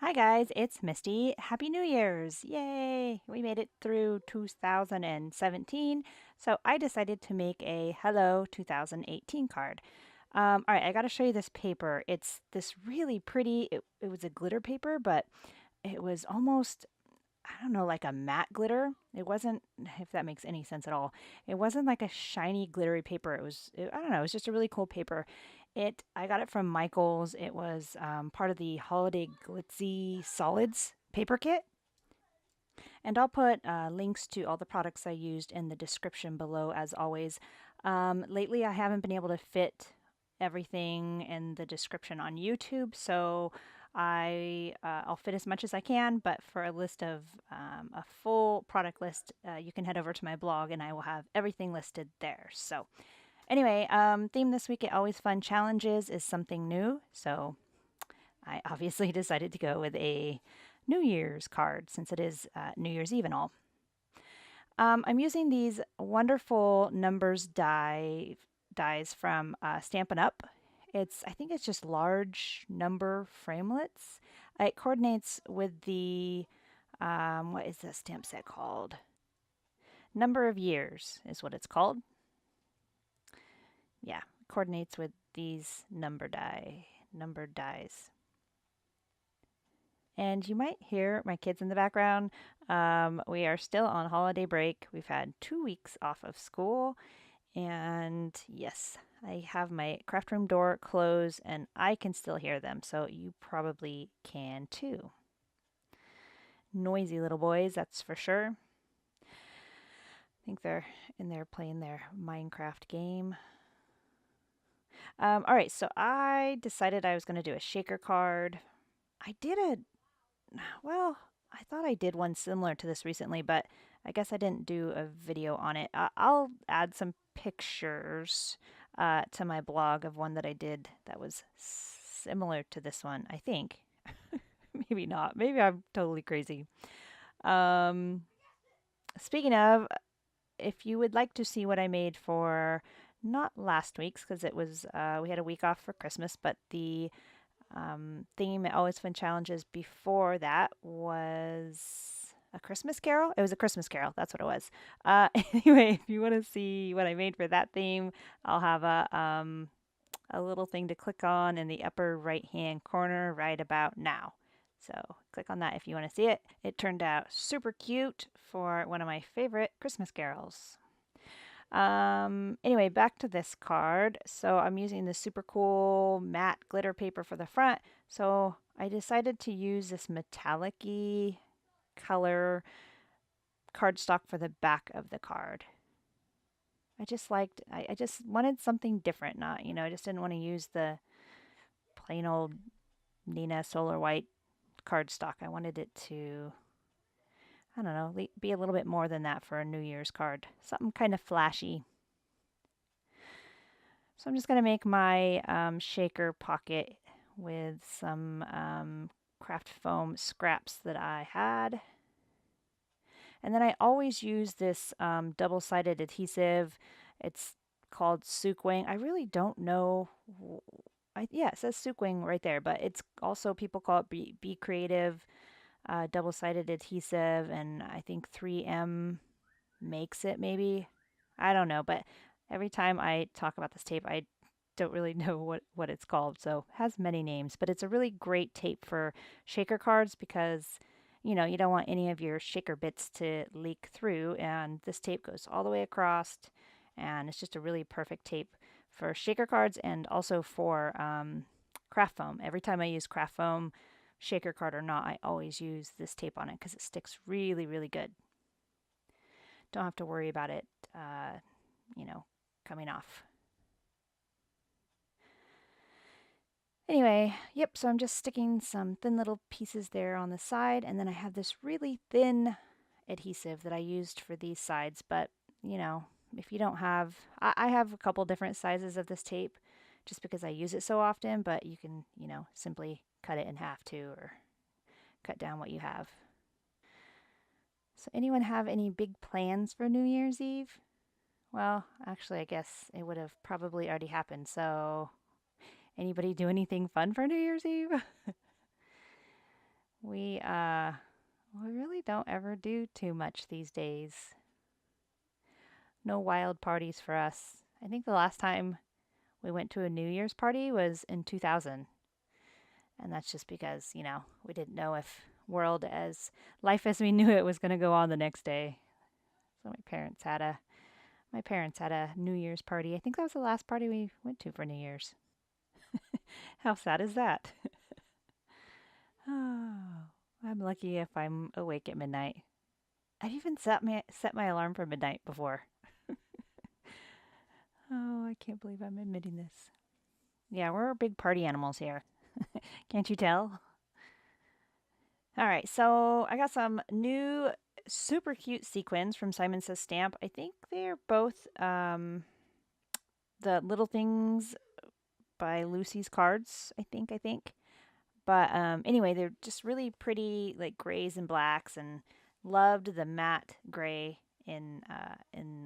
Hi guys, it's Misty. Happy New Year's! Yay! We made it through 2017, so I decided to make a Hello 2018 card. All right, I gotta show you this paper. It's this really pretty, it was a glitter paper, but it was almost, I don't know, like a matte glitter. It wasn't, if that makes any sense at all. It wasn't like a shiny glittery paper. I don't know, it was just a really cool paper. I got it from Michael's. It was part of the Holiday Glitzy Solids paper kit. And I'll put links to all the products I used in the description below, as always. Lately, I haven't been able to fit everything in the description on YouTube, so I'll fit as much as I can. But for a list of a full product list, you can head over to my blog, and I will have everything listed there. So anyway, theme this week at Always Fun Challenges is something new. So I obviously decided to go with a New Year's card since it is New Year's Eve and all. I'm using these wonderful numbers dies from Stampin' Up. I think it's just large number framelits. It coordinates with the, what is this stamp set called? Number of Years is what it's called. Yeah, coordinates with these numbered dies. And you might hear my kids in the background. We are still on holiday break. We've had 2 weeks off of school. And yes, I have my craft room door closed and I can still hear them. So you probably can too. Noisy little boys, that's for sure. I think they're in there playing their Minecraft game. All right, so I decided I was going to do a shaker card. Well, I thought I did one similar to this recently, but I guess I didn't do a video on it. I'll add some pictures to my blog of one that I did that was similar to this one, I think. Maybe not. Maybe I'm totally crazy. Um, Speaking of, if you would like to see what I made for not last week's, because it was, we had a week off for Christmas, but the theme at Always Fun Challenges before that was a Christmas Carol. It was a Christmas Carol. That's what it was. Anyway, if you want to see what I made for that theme, I'll have a little thing to click on in the upper right hand corner right about now. So click on that if you want to see it. It turned out super cute for one of my favorite Christmas carols. Anyway, back to this card. So I'm using this super cool matte glitter paper for the front. So I decided to use this metallic-y color cardstock for the back of the card. I just wanted something different, not, I just didn't want to use the plain old Nina Solar White cardstock. I wanted it to, I don't know, be a little bit more than that for a New Year's card. Something kind of flashy. So I'm just going to make my shaker pocket with some craft foam scraps that I had. And then I always use this double-sided adhesive. It's called Sequin. I really don't know. Yeah, it says Sequin right there, but it's also, people call it Be Creative double-sided adhesive, and I think 3M makes it maybe. I don't know, but every time I talk about this tape, I don't really know what it's called. So it has many names, but it's a really great tape for shaker cards because, you don't want any of your shaker bits to leak through. And this tape goes all the way across, and it's just a really perfect tape for shaker cards and also for craft foam. Every time I use craft foam, shaker card or not, I always use this tape on it because it sticks really, really good. Don't have to worry about it, coming off. Anyway, yep, so I'm just sticking some thin little pieces there on the side, and then I have this really thin adhesive that I used for these sides, but, if you don't have, I have a couple different sizes of this tape just because I use it so often, but you can, simply cut it in half too, or cut down what you have. So anyone have any big plans for New Year's Eve? Well, actually, I guess it would have probably already happened. So, anybody do anything fun for New Year's Eve? don't ever do too much these days. No wild parties for us. I think the last time we went to a New Year's party was in 2000. And that's just because, you know, we didn't know if life as we knew it was going to go on the next day. So my parents had a New Year's party. I think that was the last party we went to for New Year's. How sad is that? Oh, I'm lucky if I'm awake at midnight. I've even set my alarm for midnight before. Oh, I can't believe I'm admitting this. Yeah, we're big party animals here. Can't you tell? All right, so I got some new super cute sequins from Simon Says Stamp. I think they're both the Little Things by Lucy's cards, I think. But anyway, they're just really pretty, like grays and blacks, and loved the matte gray in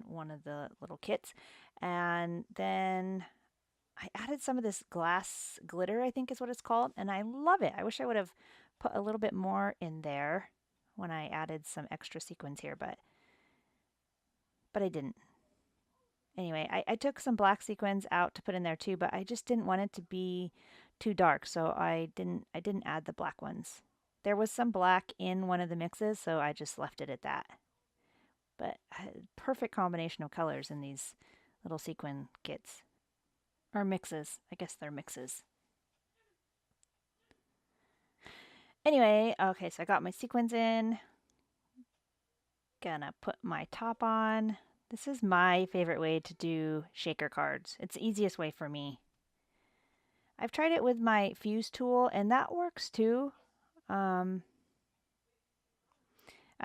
one of the little kits. And then I added some of this glass glitter, I think is what it's called, and I love it. I wish I would have put a little bit more in there when I added some extra sequins here, but I didn't. Anyway, I took some black sequins out to put in there too, but I just didn't want it to be too dark, so I didn't add the black ones. There was some black in one of the mixes, so I just left it at that. But perfect combination of colors in these little sequin kits. Or mixes. I guess they're mixes. Anyway, okay, so I got my sequins in. Gonna put my top on. This is my favorite way to do shaker cards. It's the easiest way for me. I've tried it with my fuse tool, and that works too. I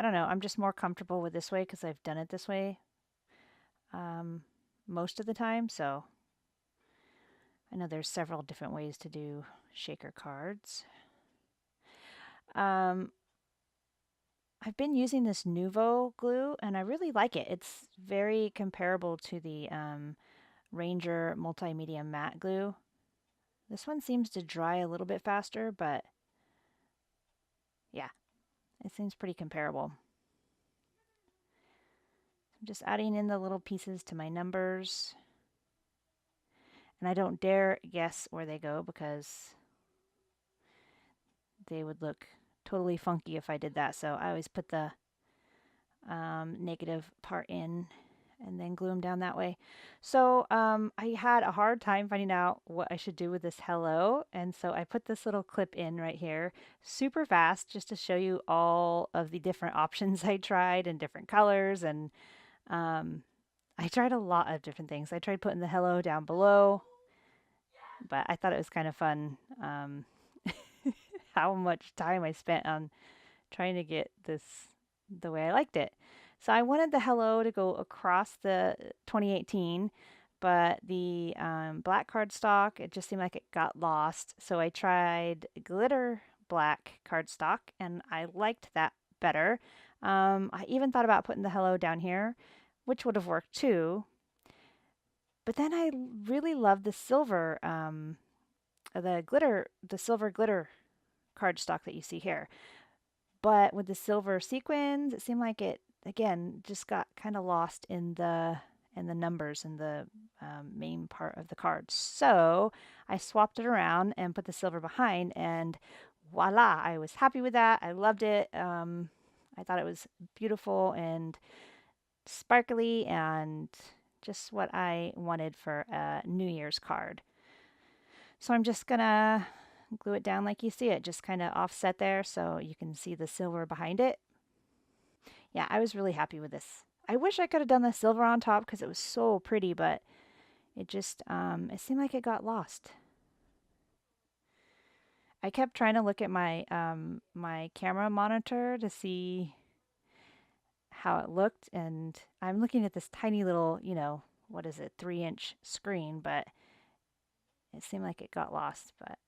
don't know. I'm just more comfortable with this way because I've done it this way most of the time. So I know there's several different ways to do shaker cards. I've been using this Nuvo glue, and I really like it. It's very comparable to the Ranger Multimedia Matte Glue. This one seems to dry a little bit faster, but yeah, it seems pretty comparable. I'm just adding in the little pieces to my numbers. And I don't dare guess where they go because they would look totally funky if I did that. So I always put the negative part in and then glue them down that way. So I had a hard time finding out what I should do with this hello, and so I put this little clip in right here super fast just to show you all of the different options I tried and different colors. And I tried a lot of different things. I tried putting the hello down below, but I thought it was kind of fun how much time I spent on trying to get this the way I liked it. So I wanted the hello to go across the 2018, but the black cardstock, it just seemed like it got lost. So I tried glitter black cardstock, and I liked that better. I even thought about putting the hello down here, which would have worked too. But then I really loved the silver, the silver glitter cardstock that you see here. But with the silver sequins, it seemed like it, again, just got kind of lost in the numbers in the main part of the card. So I swapped it around and put the silver behind, and voila, I was happy with that. I loved it. I thought it was beautiful and sparkly and just what I wanted for a New Year's card. So I'm just gonna glue it down like you see it, just kind of offset there so you can see the silver behind it. Yeah, I was really happy with this. I wish I could have done the silver on top because it was so pretty, but it just, it seemed like it got lost. I kept trying to look at my, my camera monitor to see how it looked, and I'm looking at this tiny little, you know, what is it, 3-inch screen, but it seemed like it got lost, but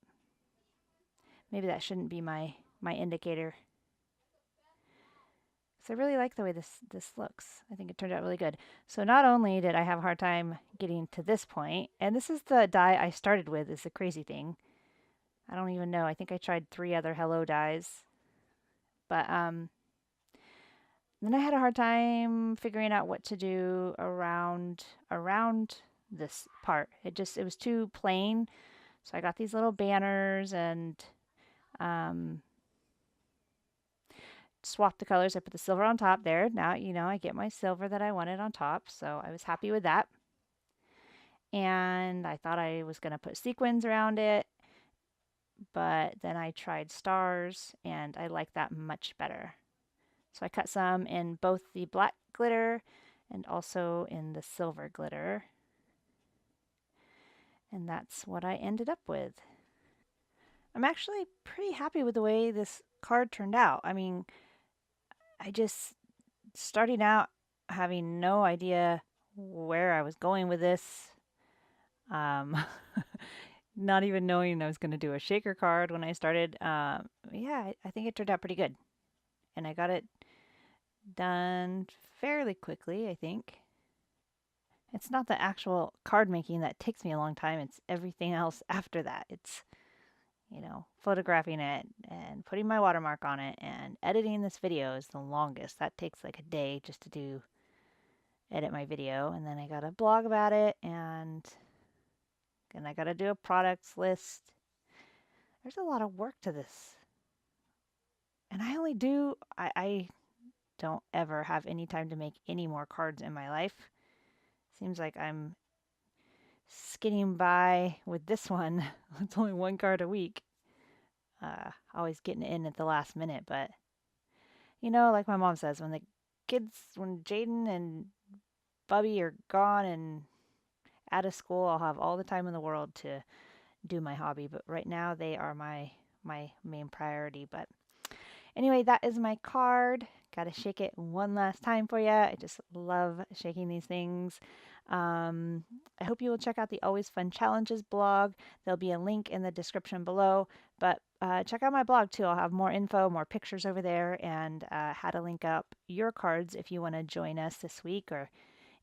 maybe that shouldn't be my indicator. So I really like the way this looks. I think it turned out really good. So not only did I have a hard time getting to this point, and this is the die I started with, is the crazy thing. I don't even know. I think I tried 3 other hello dies. But Then I had a hard time figuring out what to do around this part. It was too plain. So I got these little banners and um, swapped the colors. I put the silver on top there. Now, I get my silver that I wanted on top. So I was happy with that. And I thought I was going to put sequins around it. But then I tried stars and I like that much better. So I cut some in both the black glitter and also in the silver glitter. And that's what I ended up with. I'm actually pretty happy with the way this card turned out. I mean, I just starting out having no idea where I was going with this. Um, not even knowing I was going to do a shaker card when I started. Yeah, I think it turned out pretty good. And I got it done fairly quickly, I think. It's not the actual card making that takes me a long time, it's everything else after that. It's, photographing it and putting my watermark on it and editing this video is the longest. That takes like a day just to edit my video. And then I got to blog about it and I got to do a products list. There's a lot of work to this. And I don't ever have any time to make any more cards in my life. Seems like I'm skidding by with this one. It's only one card a week. Always getting it in at the last minute, but like my mom says, when Jaden and Bubby are gone and out of school, I'll have all the time in the world to do my hobby. But right now, they are my main priority. But anyway, that is my card. Got to shake it one last time for you. I just love shaking these things. I hope you will check out the Always Fun Challenges blog. There'll be a link in the description below. But check out my blog too. I'll have more info, more pictures over there, and how to link up your cards if you want to join us this week or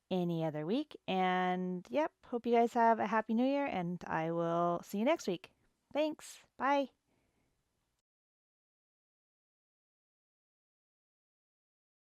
any other week. And yep, hope you guys have a happy new year, and I will see you next week. Thanks. Bye.